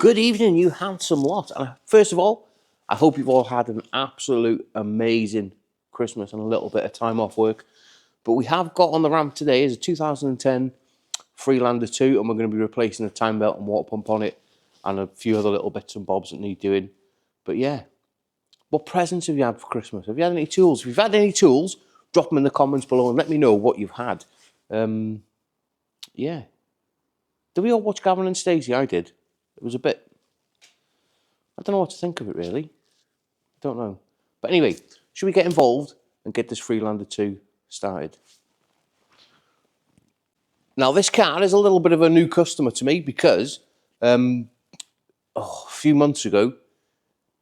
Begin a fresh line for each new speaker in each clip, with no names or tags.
Good evening, you handsome lot. First of all, I hope you've all had an absolute amazing Christmas and a little bit of time off work. But we have got on the ramp today is a 2010 Freelander 2, and we're going to be replacing the time belt and water pump on it and a few other little bits and bobs that need doing. But yeah, what presents have you had for Christmas? Have you had any tools? If you've had any tools, drop them in the comments below and let me know what you've had. Yeah. Did we all watch Gavin and Stacey? I did. It was a bit... I don't know what to think of it, really. I don't know. But anyway, should we get involved and get this Freelander 2 started? Now, this car is a little bit of a new customer to me because a few months ago,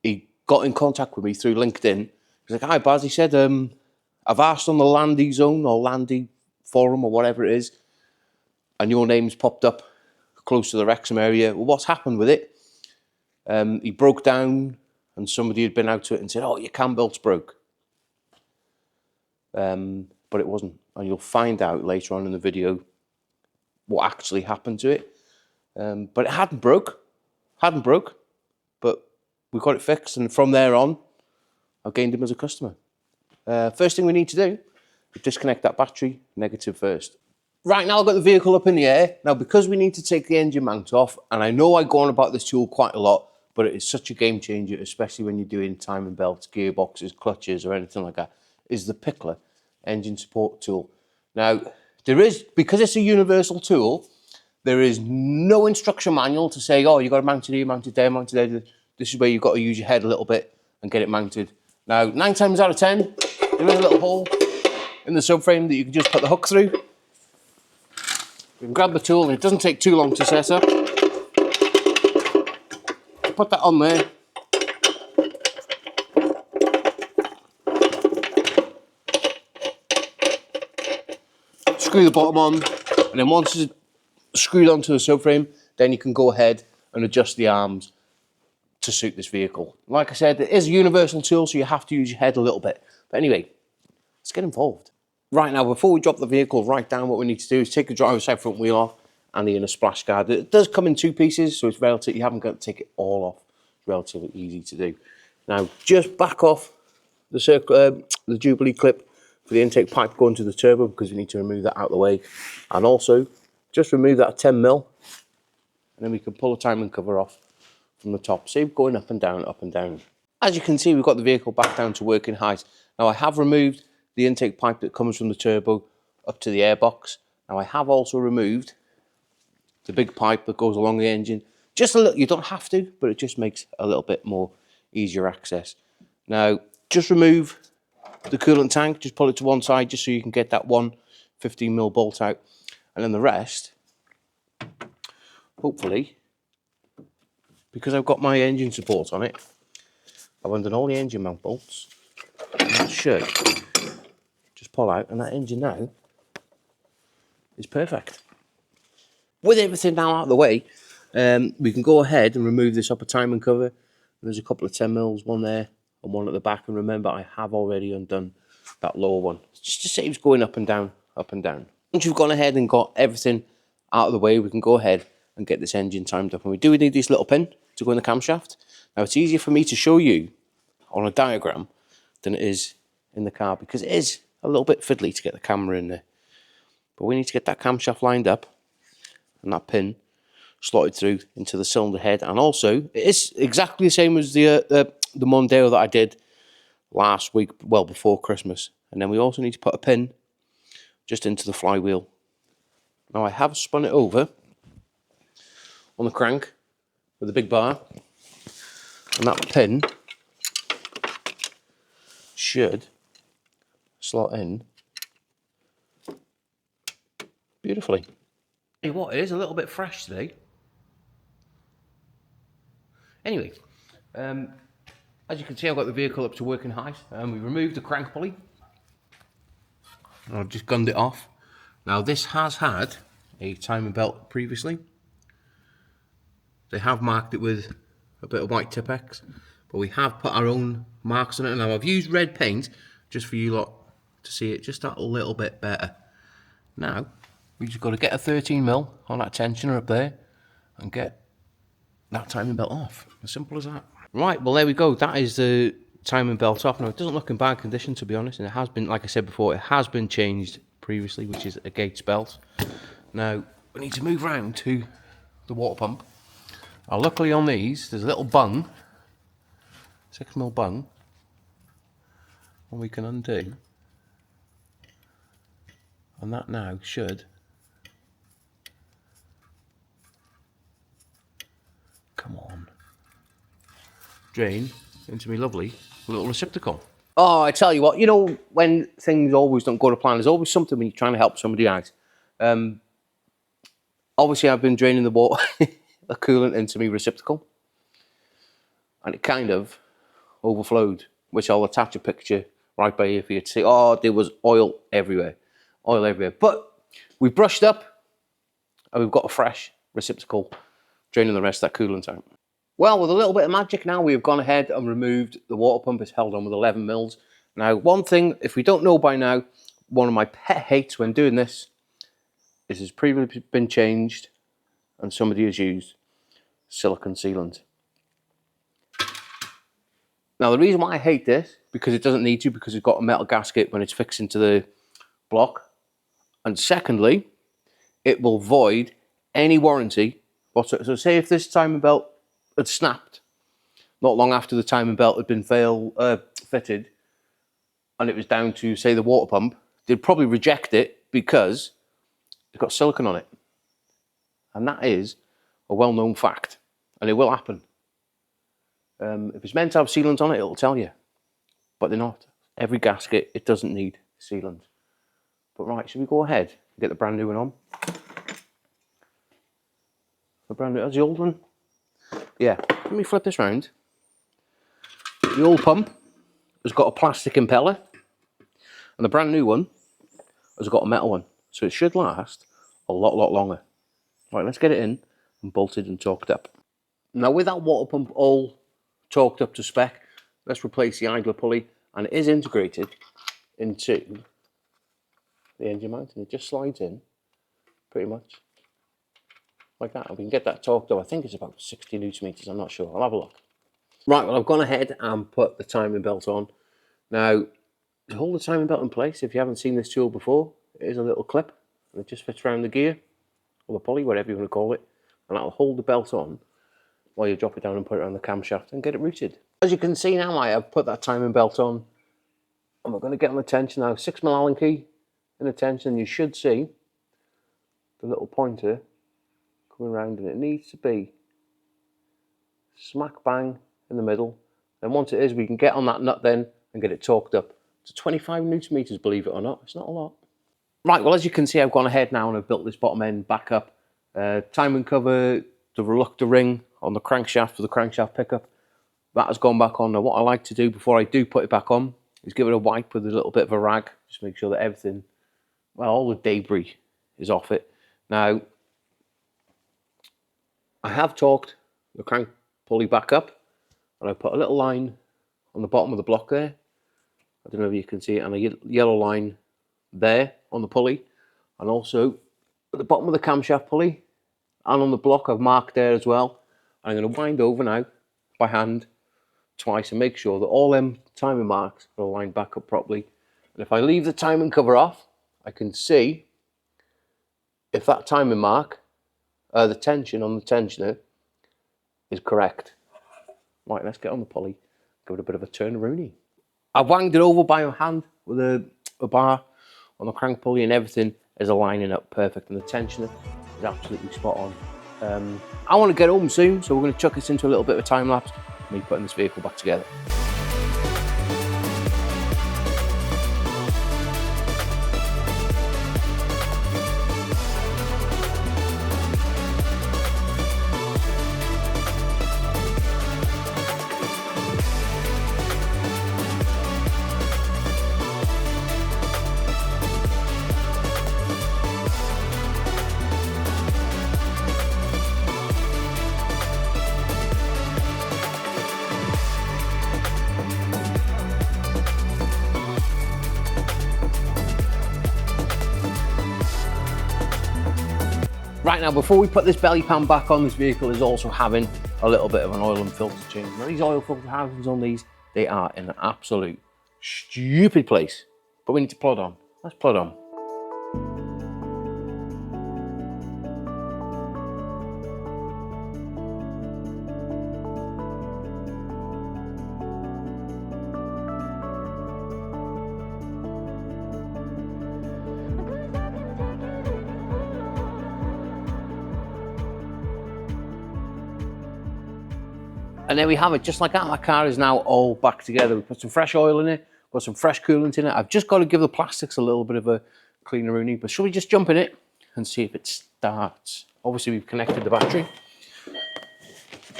he got in contact with me through LinkedIn. He's like, hi, Baz. He said, I've asked on the Landy Zone or Landy Forum or whatever it is, and your name's popped up close to the Wrexham area. Well, what's happened with it? He broke down and somebody had been out to it and said, oh, your cam belt's broke. But it wasn't. And you'll find out later on in the video what actually happened to it. But it hadn't broke, but we got it fixed. And from there on, I've gained him as a customer. First thing we need to do is disconnect that battery negative first. Right now I've got the vehicle up in the air. Now, because we need to take the engine mount off, and I know I go on about this tool quite a lot, but it is such a game changer, especially when you're doing timing belts, gearboxes, clutches, or anything like that, is the Pickler engine support tool. Now, because it's a universal tool, there is no instruction manual to say, oh, you've got to mount it here, mount it there, mount it there. This is where you've got to use your head a little bit and get it mounted. Now, 9 times out of 10, there is a little hole in the subframe that you can just put the hook through. You can grab the tool, and it doesn't take too long to set up. Put that on there. Screw the bottom on, and then once it's screwed onto the subframe, then you can go ahead and adjust the arms to suit this vehicle. Like I said, it is a universal tool, so you have to use your head a little bit. But anyway, let's get involved. Right now, before we drop the vehicle right down, what we need to do is take the driver's side front wheel off and the inner splash guard. It does come in 2 pieces, so it's relative. You haven't got to take it all off. It's relatively easy to do. Now, just back off the Jubilee clip for the intake pipe going to the turbo, because we need to remove that out of the way. And also, just remove that 10mm, and then we can pull the timing cover off from the top. Save going up and down, up and down. As you can see, we've got the vehicle back down to working height. Now, I have removed the intake pipe that comes from the turbo up to the airbox. Now, I have also removed the big pipe that goes along the engine. Just a little, you don't have to, but it just makes a little bit more easier access. Now, just remove the coolant tank, just pull it to one side just so you can get that one 15mm bolt out. And then the rest, hopefully, because I've got my engine support on it, I've undone all the engine mount bolts. And that should just pull out, and that engine now is perfect. With everything now out of the way, we can go ahead and remove this upper timing cover. There's a couple of 10mm, one there and one at the back. And remember, I have already undone that lower one. Just to save going up and down, up and down. Once you've gone ahead and got everything out of the way, we can go ahead and get this engine timed up. And we do need this little pin to go in the camshaft. Now, it's easier for me to show you on a diagram than it is in the car, because it is a little bit fiddly to get the camera in there. But we need to get that camshaft lined up and that pin slotted through into the cylinder head. And also, it is exactly the same as the Mondeo that I did last week, well, before Christmas. And then we also need to put a pin just into the flywheel. Now, I have spun it over on the crank with a big bar, and that pin should slot in beautifully. Hey, what, it is a little bit fresh today. Anyway, as you can see, I've got the vehicle up to working height. We removed the crank pulley. I've just gunned it off. Now, this has had a timing belt previously. They have marked it with a bit of white Tipex, but we have put our own marks on it. Now, I've used red paint just for you lot to see it just that little bit better. Now, we just got to get a 13mm on that tensioner up there and get that timing belt off. As simple as that. Right, well there we go. That is the timing belt off. Now it doesn't look in bad condition, to be honest, and it has been, like I said before, it has been changed previously, which is a Gates belt. Now we need to move round to the water pump. Luckily on these, there's a little bung, 6mm bung, and we can undo, and that now should come on, drain into me lovely little receptacle. Oh, I tell you what, you know, when things always don't go to plan, there's always something when you're trying to help somebody out. Obviously I've been draining the water, the coolant into me receptacle, and it kind of overflowed, which I'll attach a picture right by here for you to see. Oh, there was oil everywhere, but we've brushed up and we've got a fresh receptacle draining the rest of that coolant out. Well, with a little bit of magic now, we've gone ahead and removed the water pump. It's held on with 11 mils. Now, one thing, if we don't know by now, one of my pet hates when doing this is it's previously been changed and somebody has used silicone sealant. Now, the reason why I hate this, because it doesn't need to, because it's got a metal gasket when it's fixed into the block. And secondly, it will void any warranty whatsoever. So say if this timing belt had snapped not long after the timing belt had been fitted, and it was down to, say, the water pump, they'd probably reject it because it's got silicone on it. And that is a well-known fact, and it will happen. If it's meant to have sealant on it, it'll tell you, but they're not. Every gasket, it doesn't need sealant. But right, should we go ahead and get the brand new one on? The brand new, that's the old one. Yeah, let me flip this round. The old pump has got a plastic impeller, and the brand new one has got a metal one, so it should last a lot longer. Right, let's get it in and bolted and torqued up. Now with that water pump all torqued up to spec, let's replace the idler pulley, and it is integrated into the engine mount, and it just slides in pretty much like that, and we can get that torqued up. I think it's about 60 Newton meters, I'm not sure, I'll have a look. Right, well I've gone ahead and put the timing belt on. Now, to hold the timing belt in place, if you haven't seen this tool before, it is a little clip, and it just fits around the gear, or the pulley, whatever you want to call it, and that'll hold the belt on while you drop it down and put it around the camshaft and get it routed. As you can see now, I have put that timing belt on, and we're going to get on the tension now. 6mm Allen key in the tension, you should see the little pointer coming around, and it needs to be smack bang in the middle. And once it is, we can get on that nut then and get it torqued up to 25 Newton meters, believe it or not. It's not a lot. Right, well as you can see, I've gone ahead now and I've built this bottom end back up. Timing cover, the reluctor ring on the crankshaft for the crankshaft pickup, that has gone back on. Now what I like to do before I do put it back on is give it a wipe with a little bit of a rag, just make sure that everything, well, all the debris is off it. Now, I have torqued the crank pulley back up, and I put a little line on the bottom of the block there. I don't know if you can see it, and a yellow line there on the pulley, and also at the bottom of the camshaft pulley and on the block I've marked there as well. I'm going to wind over now by hand twice and make sure that all them timing marks are lined back up properly. And if I leave the timing cover off, I can see if that timing mark, the tension on the tensioner is correct. Right, let's get on the pulley, give it a bit of a turn Rooney. I've wanged it over by hand with a bar on the crank pulley, and everything is aligning up perfect, and the tensioner is absolutely spot on. I want to get home soon, so we're going to chuck this into a little bit of a time lapse, me putting this vehicle back together. Right now, before we put this belly pan back on, this vehicle is also having a little bit of an oil and filter change. Now these oil filter housings on these, they are in an absolute stupid place. But we need to plod on. Let's plod on. And there we have it, just like that. My car is now all back together. We put some fresh oil in it, got some fresh coolant in it. I've just got to give the plastics a little bit of a cleaner-oonie, but shall we just jump in it and see if it starts? Obviously, we've connected the battery.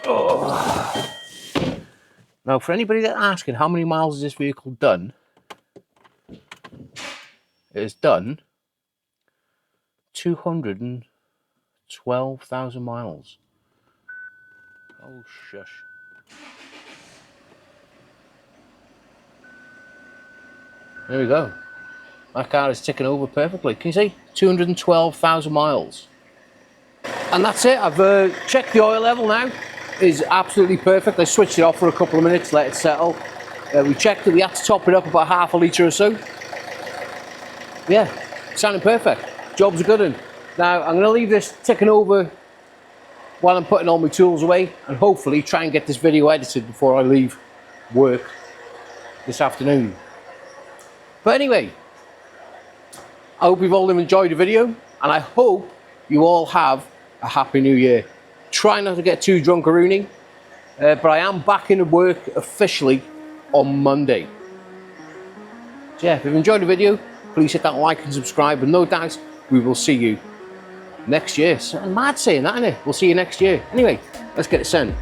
Oh. Now, for anybody that's asking how many miles has this vehicle done, it has done 212,000 miles. Oh, shush. There we go. My car is ticking over perfectly. Can you see? 212,000 miles. And that's it. I've checked the oil level now. It's absolutely perfect. I switched it off for a couple of minutes, let it settle. We checked it. We had to top it up about half a litre or so. Yeah, sounding perfect. Job's a good one. Now, I'm going to leave this ticking over while I'm putting all my tools away, and hopefully try and get this video edited before I leave work this afternoon. But anyway, I hope you've all enjoyed the video, and I hope you all have a happy new year. Try not to get too drunk-a-rooning, but I am back into work officially on Monday. So yeah, if you've enjoyed the video, please hit that like and subscribe, and no doubt we will see you next year. So I'm mad saying that, innit? We'll see you next year. Anyway, let's get it sent.